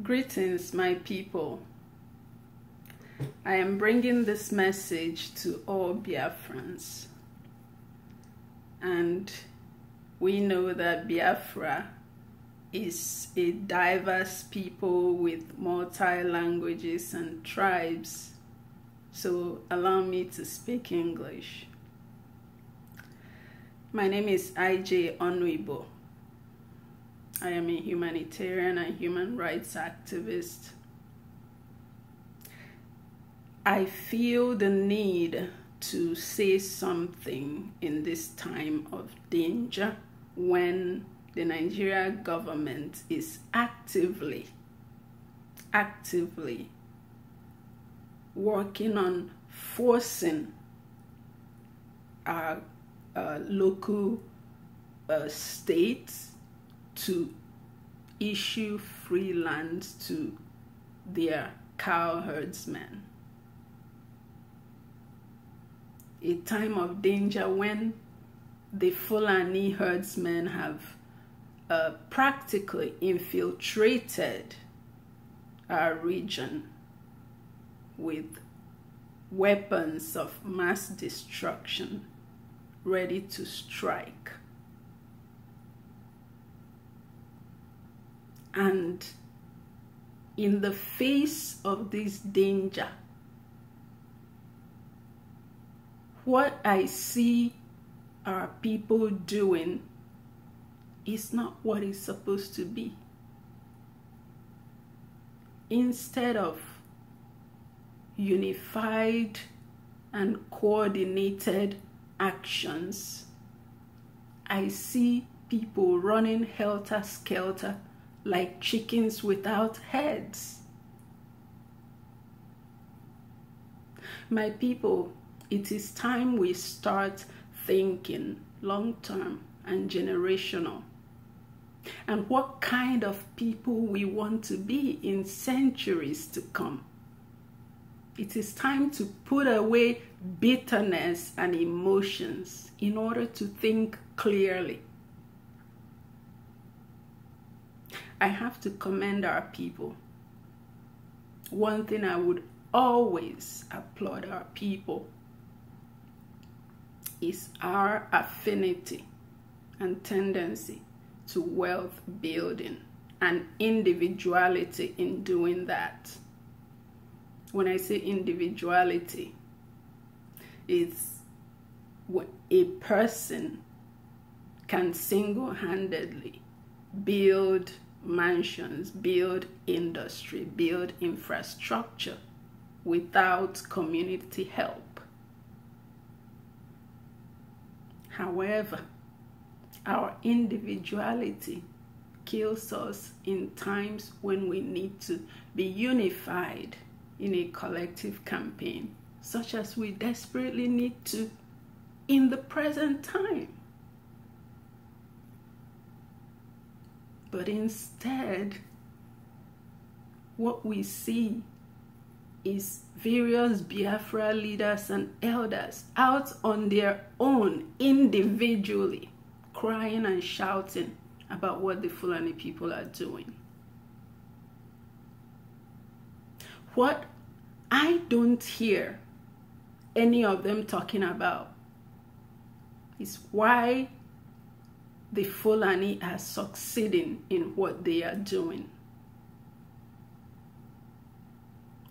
Greetings, my people. I am bringing this message to all Biafrans. And we know that Biafra is a diverse people with multi-languages and tribes. So allow me to speak English. My name is IJ Onwibo. I am a humanitarian and human rights activist. I feel the need to say something in this time of danger when the Nigerian government is actively working on forcing our local states to issue free lands to their cow herdsmen. A time of danger when the Fulani herdsmen have practically infiltrated our region with weapons of mass destruction ready to strike. And in the face of this danger, what I see our people doing is not what it's supposed to be. Instead of unified and coordinated actions, I see people running helter-skelter like chickens without heads. My people, it is time we start thinking long-term and generational, and what kind of people we want to be in centuries to come. It is time to put away bitterness and emotions in order to think clearly. I have to commend our people. One thing I would always applaud our people is our affinity and tendency to wealth building and individuality in doing that. When I say individuality, it's when a person can single-handedly build mansions, build industry, build infrastructure without community help. However, our individuality kills us in times when we need to be unified in a collective campaign, such as we desperately need to in the present time. But instead, what we see is various Biafra leaders and elders out on their own individually, crying and shouting about what the Fulani people are doing. What I don't hear any of them talking about is why the Fulani are succeeding in what they are doing.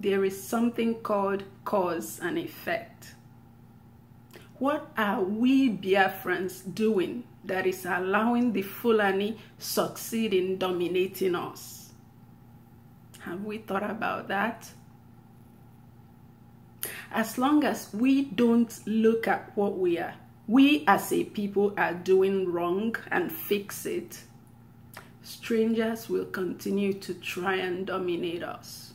There is something called cause and effect. What are we Biafrans doing that is allowing the Fulani succeed in dominating us? Have we thought about that? As long as we don't look at what we as a people are doing wrong and fix it, strangers will continue to try and dominate us.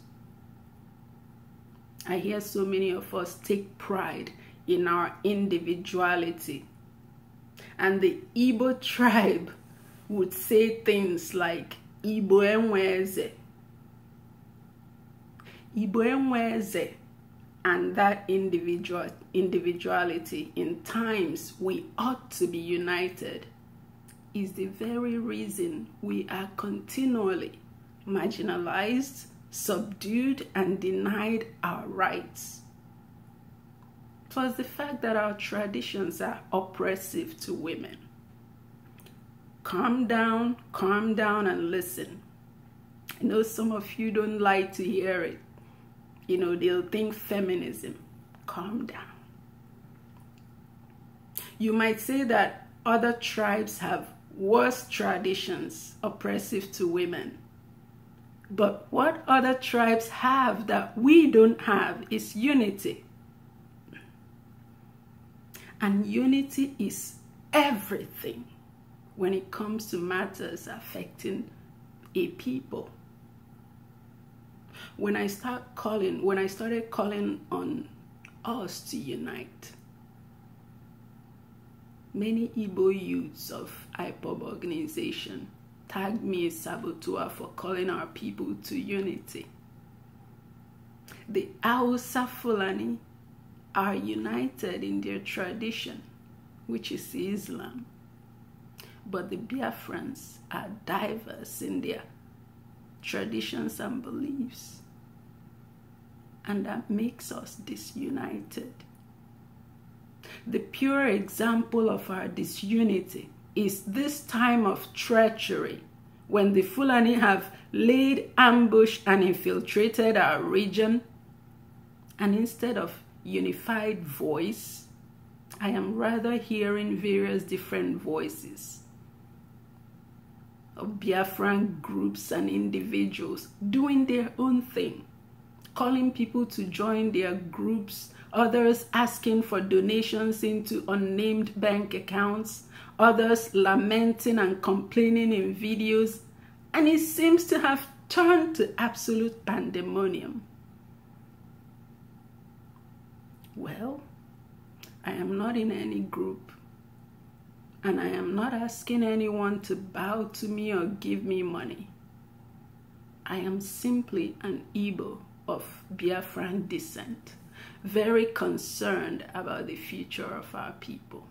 I hear so many of us take pride in our individuality. And the Igbo tribe would say things like, Igbo enweze. Igbo enweze. And that individuality in times we ought to be united is the very reason we are continually marginalized, subdued, and denied our rights. Plus the fact that our traditions are oppressive to women. Calm down and listen. I know some of you don't like to hear it. You know, they'll think feminism. Calm down. You might say that other tribes have worse traditions oppressive to women. But what other tribes have that we don't have is unity. And unity is everything when it comes to matters affecting a people. When I started calling on us to unite, many Igbo youths of IPOB organization tagged me a saboteur for calling our people to unity. The Hausa Fulani are united in their tradition, which is Islam. But the Biafrans are diverse in their traditions and beliefs. And that makes us disunited. The pure example of our disunity is this time of treachery, when the Fulani have laid ambush and infiltrated our region. And instead of unified voice, I am rather hearing various different voices of Biafran groups and individuals doing their own thing, calling people to join their groups, others asking for donations into unnamed bank accounts, others lamenting and complaining in videos, and it seems to have turned to absolute pandemonium. Well, I am not in any group, and I am not asking anyone to bow to me or give me money. I am simply an Igbo of Biafran descent, very concerned about the future of our people.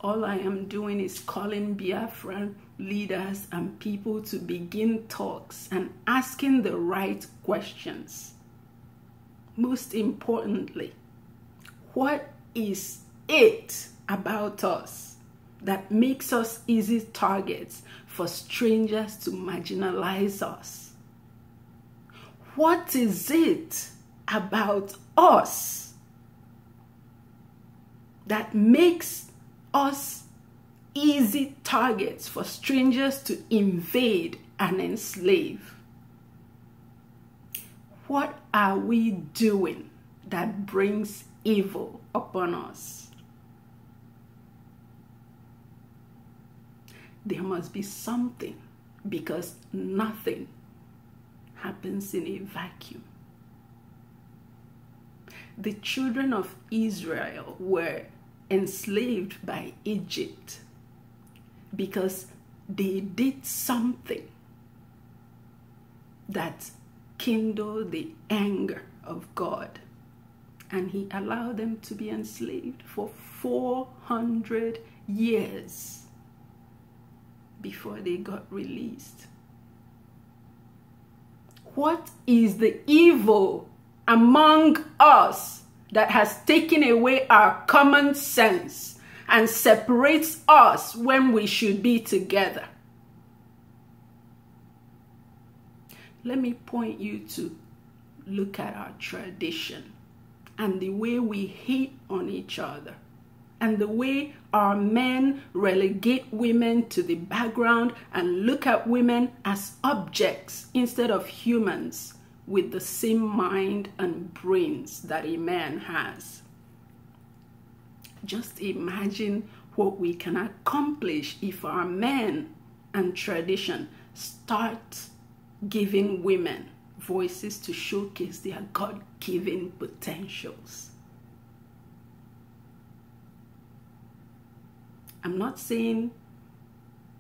All I am doing is calling Biafran leaders and people to begin talks and asking the right questions. Most importantly, what is it about us that makes us easy targets for strangers to marginalize us? What is it about us that makes us easy targets for strangers to invade and enslave? What are we doing that brings evil upon us? There must be something, because nothing happens in a vacuum. The children of Israel were enslaved by Egypt because they did something that kindled the anger of God, and he allowed them to be enslaved for 400 years before they got released. What is the evil among us that has taken away our common sense and separates us when we should be together? Let me point you to look at our tradition and the way we hate on each other, and the way our men relegate women to the background and look at women as objects instead of humans with the same mind and brains that a man has. Just imagine what we can accomplish if our men and tradition start giving women voices to showcase their God-given potentials. I'm not saying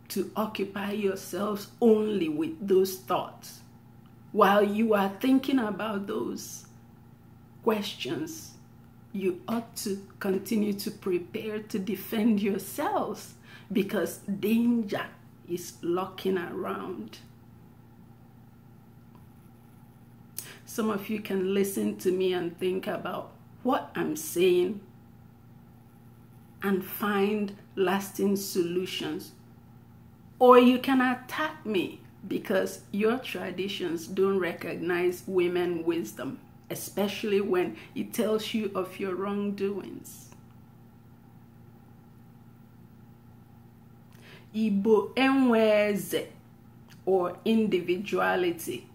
to occupy yourselves only with those thoughts. While you are thinking about those questions, you ought to continue to prepare to defend yourselves, because danger is lurking around. Some of you can listen to me and think about what I'm saying and find lasting solutions. Or you can attack me because your traditions don't recognize women wisdom, especially when it tells you of your wrongdoings. Igbo enweze, or individuality,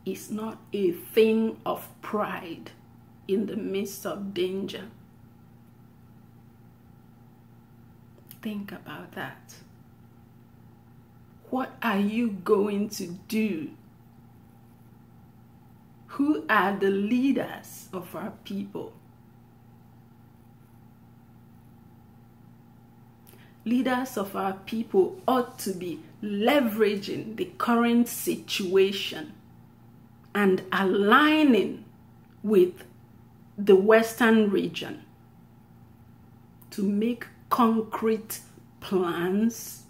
is not a thing of pride in the midst of danger. Think about that. What are you going to do? Who are the leaders of our people? Leaders of our people ought to be leveraging the current situation and aligning with the Western region to make concrete plans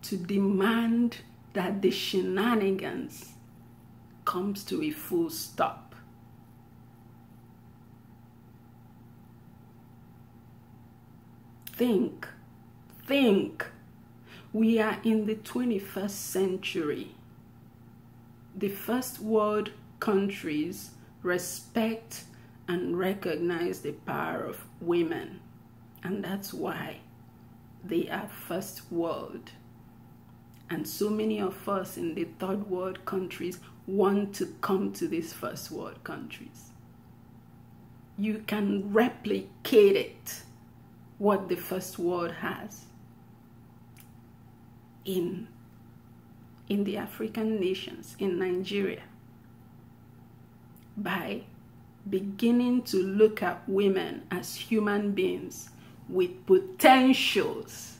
to demand that the shenanigans comes to a full stop. Think. We are in the 21st century. The first world countries respect and recognize the power of women, and that's why they are first world. And so many of us in the third world countries want to come to these first world countries. You can replicate it, what the first world has in the African nations, in Nigeria, by beginning to look at women as human beings with potentials,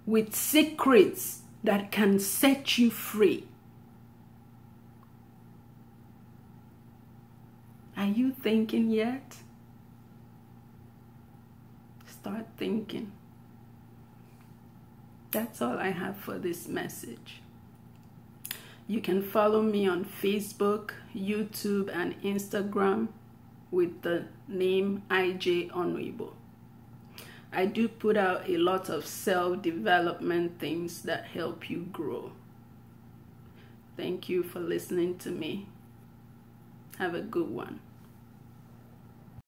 with secrets that can set you free. Are you thinking yet? Start thinking. That's all I have for this message. You can follow me on Facebook, YouTube, and Instagram with the name IJ Onwebo. I do put out a lot of self-development things that help you grow. Thank you for listening to me. Have a good one.